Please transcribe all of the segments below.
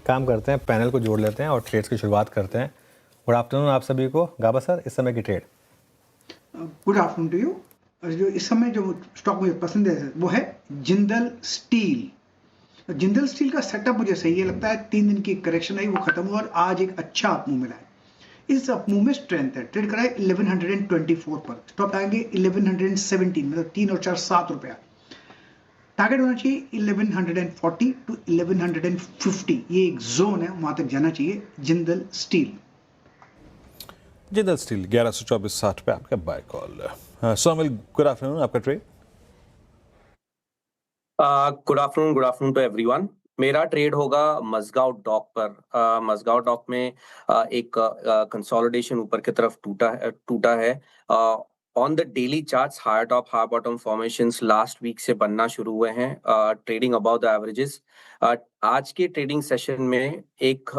काम करते हैं, पैनल को जोड़ लेते हैं और ट्रेड्स की शुरुआत करते हैं। गुड आफ्टरनून आप सभी को। गाबा सर, इस समय की trade. Good afternoon to you. जो इस समय जो स्टॉक मुझे पसंद है वो है जिंदल स्टील। जिंदल स्टील का सेटअप मुझे सही है लगता है। 3 दिन की करेक्शन आई, वो खत्म हुआ और आज एक अच्छा अपमूव मिला है। इस अपमूव में स्ट्रेंथ है। ट्रेड कराए 1124 पर, स्टॉप आएंगे 1117, मतलब 3 और 4 7 रुपया। टारगेट होना चाहिए 1140 टू 1150, ये एक जोन है, वहां तक जाना चाहिए जिंदल स्टील। जिंदल स्टील 1124.60 पे आपका buy call. Somil, good afternoon, आपका trade. Good afternoon to everyone. मेरा ट्रेड होगा मजगांव डॉक पर। मजगांव डॉक में एक कंसोलिडेशन ऊपर की तरफ टूटा है। On the daily charts higher top higher bottom formations last week से बनना शुरू हुए हैं, ट्रेडिंग अबाउट द एवरेजेस। आज के ट्रेडिंग सेशन में एक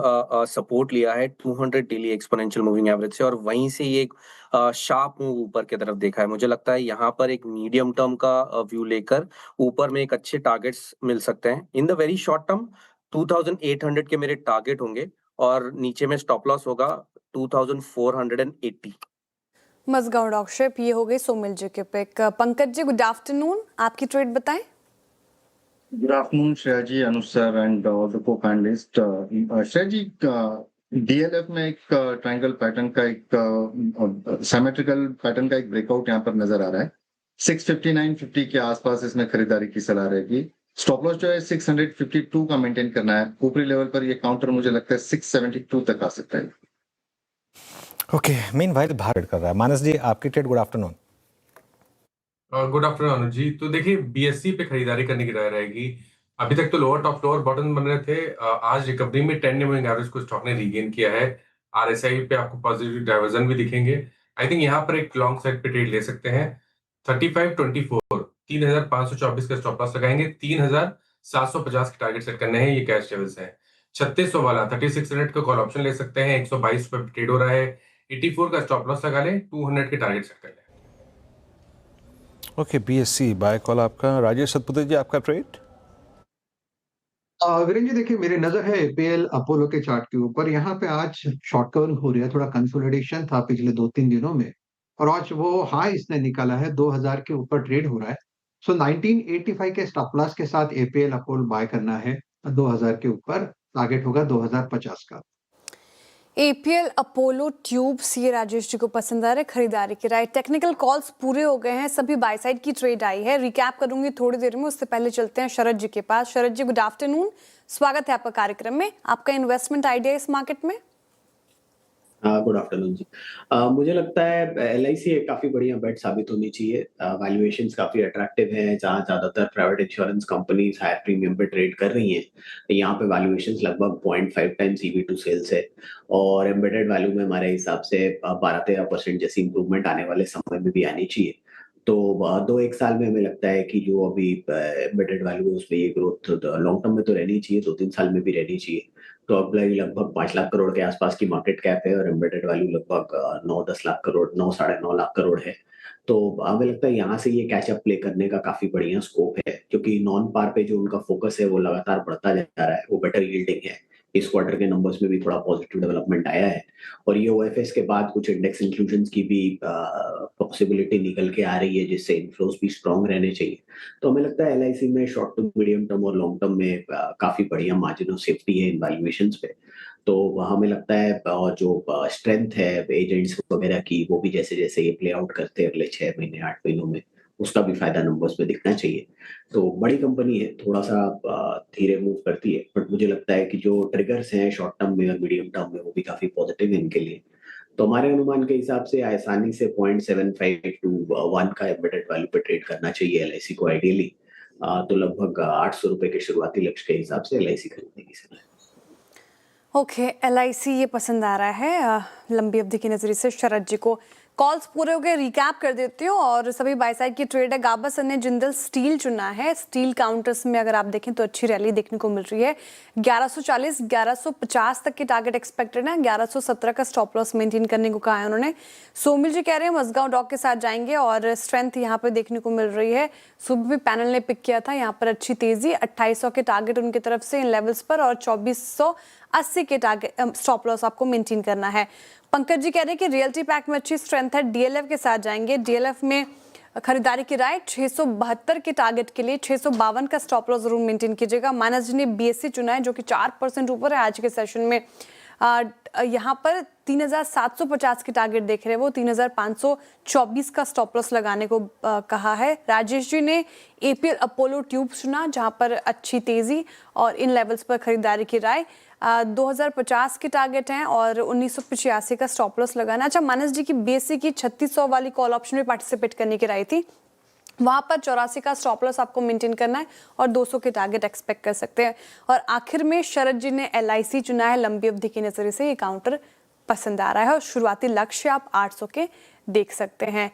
सपोर्ट लिया है 200 डेली एक्सपोनेंशियल मूविंग एवरेज से, और वहीं से ये एक शार्प मूव ऊपर की तरफ देखा है। मुझे लगता है यहाँ पर एक मीडियम टर्म का व्यू लेकर ऊपर में एक अच्छे टारगेट्स मिल सकते हैं। In the very short term 2800 के मेरे टारगेट होंगे और नीचे में स्टॉप लॉस होगा 2480। मजगांव डॉक शिप, ये हो गई सोमिल जी के pick. Pankaj ji, good afternoon, आपकी ट्रेड बताएं। Good afternoon Shreya ji, Anuj sir and all the co panelist. Shreya ji, DLF में एक ट्रायंगल पैटर्न का एक सिमेट्रिकल पैटर्न का एक ब्रेकआउट यहाँ पर नजर आ रहा है। 659.50 के आसपास इसमें खरीदारी की सलाह रहेगी। स्टॉप लॉस जो है 652 का मेंटेन करना है। ऊपरी लेवल पर ये काउंटर मुझे लगता है 672 तक आ सकता है। ओके, मीनवाइल बाहर कर रहा है। मानस जी, आपकी trade. Good afternoon. Good afternoon Anuj ji. तो देखिए, बीएससी पे खरीदारी करने की राय रहेगी। अभी तक तो लोअर टॉप लोअर बॉटम बन रहे थे। आज रिकवरी में 10 डे मूविंग एवरेज को स्टॉक ने रीगेन किया है। आरएसआई पे आपको पॉजिटिव डाइवर्जन भी दिखेंगे। आई थिंक यहाँ पर एक लॉन्ग साइड पे ट्रेड ले सकते हैं। 3524 3524 का स्टॉप लॉस लगाएंगे। 3750 के टारगेट सेट करने हैं। ये कैश लेवल्स है। 3600 वाला 3600 का कॉल ऑप्शन ले सकते हैं। 122 पे ट्रेड हो रहा है। 84 का स्टॉप लॉस लगा ले, 200 के टारगेट सेट कर ले। ओके, बीएससी बाय कॉल आपका। राजेश सतपुते जी, आपका ट्रेड। वीरेंद्र जी, देखिए मेरी नजर है एपीएल अपोलो के चार्ट के ऊपर। यहाँ पे आज शॉर्ट कवर हो रही है, थोड़ा कंसोलिडेशन था पिछले 2-3 दिनों में, और आज वो हाई इसने निकाला है, 2000 के ऊपर ट्रेड हो रहा है। सो 1985 के स्टॉप लॉस के साथ एपीएल अपोलो बाय करना है 2000 के ऊपर। टारगेट होगा 2050 का। एपीएल अपोलो ट्यूब्स, ये राजेश जी को पसंद आ रहा है, खरीदारी की राय। टेक्निकल कॉल्स पूरे हो गए हैं, सभी बाय साइड की ट्रेड आई है। रिकैप करूंगी थोड़ी देर में, उससे पहले चलते हैं शरद जी के पास। शरद जी, गुड आफ्टरनून, स्वागत है आपका कार्यक्रम में। आपका इन्वेस्टमेंट आइडिया इस मार्केट में? गुड आफ्टरनून जी। मुझे लगता है एलआईसी एक काफी बढ़िया बेट साबित होनी चाहिए। वैल्यूएशंस काफी अट्रैक्टिव हैं, जहां ज्यादातर private insurance companies higher premium पे ट्रेड कर रही हैं। यहाँ पे वैल्यूएशंस लगभग 0.5 टाइम्स ईवी टू सेल्स है, और एम्बेडेड वैल्यू में हमारे हिसाब से 12-13% जैसी इंप्रूवमेंट आने वाले समय में भी आनी चाहिए। तो 2-1 साल में हमें लगता है कि जो अभी एम्बेडेड वैल्यू है उसमें ये ग्रोथ लॉन्ग टर्म में तो रहनी चाहिए, 2-3 साल में भी रहनी चाहिए। तो अब लगभग 5 लाख करोड़ के आसपास की मार्केट कैप है, और एम्बेडेड वैल्यू लगभग 9-10 लाख करोड़, 9-9.5 लाख करोड़ है। तो हमें लगता है यहाँ से ये कैचअप प्ले करने का काफी बढ़िया स्कोप है, क्योंकि नॉन पार पे जो उनका फोकस है वो लगातार बढ़ता जा रहा है, वो बेटर यील्डिंग है। इस क्वार्टर के नंबर्स में भी थोड़ा पॉजिटिव डेवलपमेंट आया है, और ये ओएफएस के बाद कुछ इंडेक्स इंक्लूजन्स की भी पॉसिबिलिटी निकल के आ रही है, जिससे इनफ्लोस भी स्ट्रांग रहने चाहिए। तो हमें लगता है एलआईसी में शॉर्ट टू मीडियम टर्म और लॉन्ग टर्म में काफी बढ़िया मार्जिन ऑफ सेफ्टी है इन वैल्यूएशंस पे। तो हमें लगता है जो स्ट्रेंथ है एजेंट्स वगैरह की, वो भी जैसे जैसे ये प्ले आउट करते हैं अगले 6 महीने 8 महीनों में, उसका भी फायदा नंबर्स में दिखना चाहिए। तो बड़ी कंपनी है, थोड़ा सा धीरे मूव करती है, बट मुझे लगता है कि जो ट्रिगर्स हैं शॉर्ट टर्म में और मीडियम टर्म में वो भी काफी पॉजिटिव है इनके लिए। तो हमारे अनुमान के हिसाब से आसानी से 0.75 to 1 का एम्बेडेड वैल्यू पे ट्रेड करना चाहिए एलआईसी को आइडियली। तो लगभग 800 रुपए के शुरुआती लक्ष्य के हिसाब से एलआईसी खरीदने की सलाह है। ओके, एलआईसी ये पसंद आ रहा है लंबी अवधि की नजरिए से शरद जी को। कॉल्स पूरे हो गए, रिकैप कर देती हूँ और सभी बाय साइड की ट्रेड है। गाबा सर ने जिंदल स्टील चुना है। स्टील काउंटर्स में अगर आप देखें तो अच्छी रैली देखने को मिल रही है। 1140 1150 तक की टारगेट एक्सपेक्टेड है। 1117 का स्टॉप लॉस मेंटेन करने को कहा है उन्होंने। सोमिल जी कह रहे हैं मजगांव डॉक के साथ जाएंगे और स्ट्रेंथ यहाँ पे देखने को मिल रही है। सुबह भी पैनल ने पिक किया था, यहाँ पर अच्छी तेजी, 2800 के टारगेट उनकी तरफ से इन लेवल्स पर और 2480 के टारगेट स्टॉप लॉस आपको मेंटेन करना है। पंकज जी कह रहे हैं कि रियल्टी पैक में अच्छी स्ट्रेंथ है, डीएलएफ के साथ जाएंगे। डीएलएफ में खरीदारी की राय 672 के टारगेट के लिए 652 का स्टॉप लॉस जरूर मेंटेन कीजिएगा। मानस जी ने बीएससी चुना है जो कि 4% ऊपर है आज के सेशन में। यहाँ पर 3750 की टारगेट देख रहे हैं वो, 3524 का स्टॉप लॉस लगाने को कहा है। राजेश जी ने एपीएल अपोलो ट्यूब चुना जहां पर अच्छी तेजी और इन लेवल्स पर खरीदारी की राय। 2050 के टारगेट हैं और 1985 का स्टॉप लॉस लगाना। अच्छा, मानस जी की बीएससी की 3600 वाली कॉल ऑप्शन में पार्टिसिपेट करने की राय थी, वहां पर 84 का स्टॉप लॉस आपको मेंटेन करना है और 200 के टारगेट एक्सपेक्ट कर सकते हैं। और आखिर में शरद जी ने एलआईसी चुना है। लंबी अवधि की नजरिए से ये काउंटर पसंद आ रहा है और शुरुआती लक्ष्य आप 800 के देख सकते हैं।